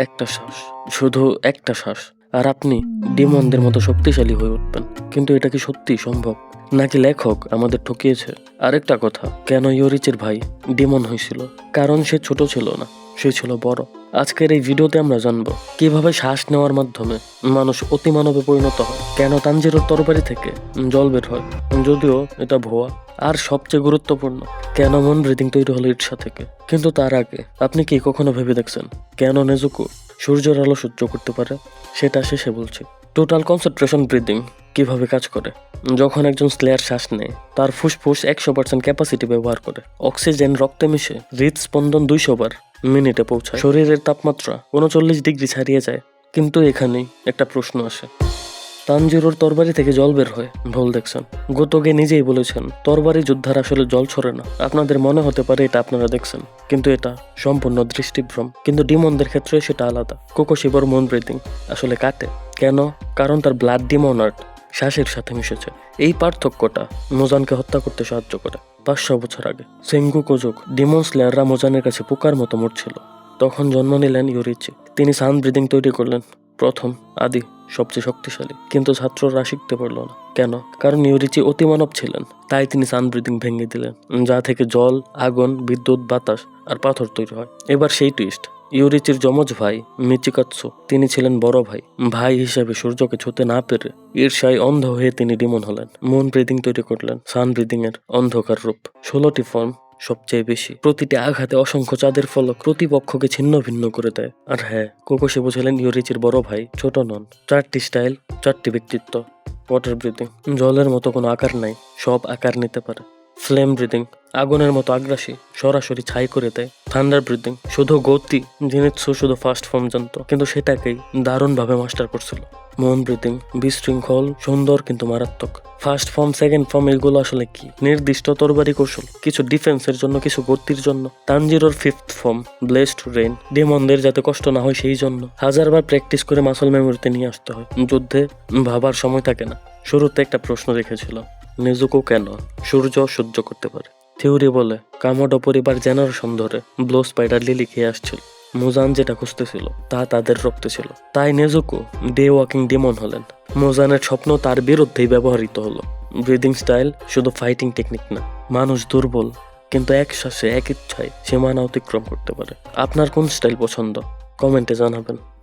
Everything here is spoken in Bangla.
একটা শ্বাস, শুধু একটা শ্বাস, আর আপনি ডিমনদের মতো শক্তিশালী হয়ে উঠবেন। কিন্তু এটা কি সত্যিই সম্ভব, নাকি লেখক আমাদের ঠকিয়েছে? আরেকটা কথা, কেন ইয়োরিচির ভাই ডিমন হয়েছিল? কারণ সে ছোট ছিল না, সে ছিল বড়। আজকের এই ভিডিওতে আমরা জানবো কিভাবে শ্বাস নেওয়ার মাধ্যমে মানুষ অতিমানবে পরিণত হয়, কেন তানজিরোর তরবারি থেকে জল বের হয় যদিও এটা ভুয়া, আর সবচেয়ে গুরুত্বপূর্ণ, কেন মন ব্রিদিং তৈরি হলো ঈর্ষা থেকে। কিন্তু তার আগে আপনি কি কখনো ভেবে দেখছেন কেন নেজুকো সূর্যের আলো সহ্য করতে পারে? সেটা শেষে বলছি। টোটাল কনসেন্ট্রেশন ব্রিদিং কিভাবে কাজ করে। যখন একজন স্লেয়ার শ্বাস নেয়, তার ফুসফুস 100% ক্যাপাসিটি ব্যবহার করে। অক্সিজেন রক্তে মিশে হৃদস্পন্দন 200 বার মিনিটে পৌঁছায়। শরীরের তাপমাত্রা 39 ডিগ্রি ছাড়িয়ে যায়। কিন্তু এখানেই একটা প্রশ্ন আসে, তানজিরোর তরবারি থেকে জল বের হয়, ভুল দেখছেন। গোতোগে নিজেই বলেছেন তরবারি যোদ্ধার আসলে জল ছড়ে না। আপনাদের মনে হতে পারে এটা আপনারা দেখছেন, কিন্তু এটা সম্পূর্ণ দৃষ্টিভ্রম। কিন্তু ডিমনদের ক্ষেত্রে সেটা আলাদা। কোকোশিবার মুন ব্রিদিং আসলে কাটে কেন? কারণ তার ব্লাড ডিমন আর্ট শ্বাসের সাথে মিশেছে। এই পার্থক্যটা মোজানকে হত্যা করতে সাহায্য করে। 500 বছর আগে সেঙ্গুকোজোক ডিমন স্লেয়াররা মোজানের কাছে পোকার মতো মরছিল। তখন জন্ম নিলেন ইয়োরিচি। তিনি সান ব্রিদিং তৈরি করলেন, প্রথম, আদি, সবচেয়ে শক্তিশালী। কিন্তু ছাত্ররা শিখতে পারল না। কেন? কারণ ইয়োরিচি অতিমানব ছিলেন। তাই তিনি সান ব্রিদিং ভেঙে দিলেন, যা থেকে জল, আগুন, বিদ্যুৎ, বাতাস আর পাথর তৈরি হয়। এবার সেই টুইস্ট, ইয়োরিচির যমজ ভাই মিচিকাৎসু, তিনি ছিলেন বড় ভাই। ভাই হিসেবে সূর্যকে ছুঁতে না পেরে ঈর্ষায় অন্ধ হয়ে তিনি ডিমন হলেন। মুন ব্রিদিং তৈরি করলেন, সান ব্রিদিং এর অন্ধকার রূপ। 16টি ফর্ম, সবচেয়ে বেশি। প্রতিটি আঘাতে অসংখ্য চাঁদের ফলক প্রতিপক্ষকে ছিন্ন ভিন্ন করে দেয়। আর হ্যাঁ, কোকোশিবো ছিলেন ইয়োরিচির বড় ভাই, ছোট নন। 4টি স্টাইল, 4টি ব্যক্তিত্ব। ওয়াটার ব্রিদিং, জলের মতো কোনো আকার নাই, সব আকার নিতে পারে। ফ্লেম ব্রিদিং, আগুনের মতো আগ্রাসী, সরাসরি ছাই করে দেয়। থান্ডার ব্রিদিং, শুধু গতি, জিনিৎসু শুধু ফার্স্ট ফর্ম জানত, কিন্তু সেটাকেই দারুণভাবে মাস্টার করছিল। মন ব্রিদিং, বিশৃঙ্খল, সুন্দর কিন্তু মারাত্মক। ফার্স্ট ফর্ম, সেকেন্ড ফর্ম, এগুলো আসলে কি? নির্দিষ্ট তরবারি কৌশল, কিছু ডিফেন্সের জন্য, কিছু গতির জন্য। তানজিরোর ফিফথ ফর্ম, ব্লেসড রেইন, ডিমনদের যাতে কষ্ট না হয় সেই জন্য। হাজারবার প্র্যাকটিস করে মাসল মেমোরিতে নিয়ে আসতে হয়। যুদ্ধে ভাবার সময় থাকে না। শুরুতে একটা প্রশ্ন রেখেছিল, নেজুকো কেন সূর্য সহ্য করতে পারে? থিওরি বলে কামোডো পরিবার জেনারেশন ধরে ব্লো স্পাইডার লিলি খেয়ে আসছিল। মোজান যেটা খুঁজতেছিল তা তাদের রক্তে ছিল। তাই নেজুকো ডে ওয়াকিং ডিমন হলেন। মোজানের স্বপ্ন তার বিরুদ্ধেই ব্যবহৃত হলো। ব্রিদিং স্টাইল শুধু ফাইটিং টেকনিক না, মানুষ দুর্বল কিন্তু এক শ্বাসে এক ইচ্ছায় সীমানা অতিক্রম করতে পারে। আপনার কোন স্টাইল পছন্দ? কমেন্টে জানাবেন।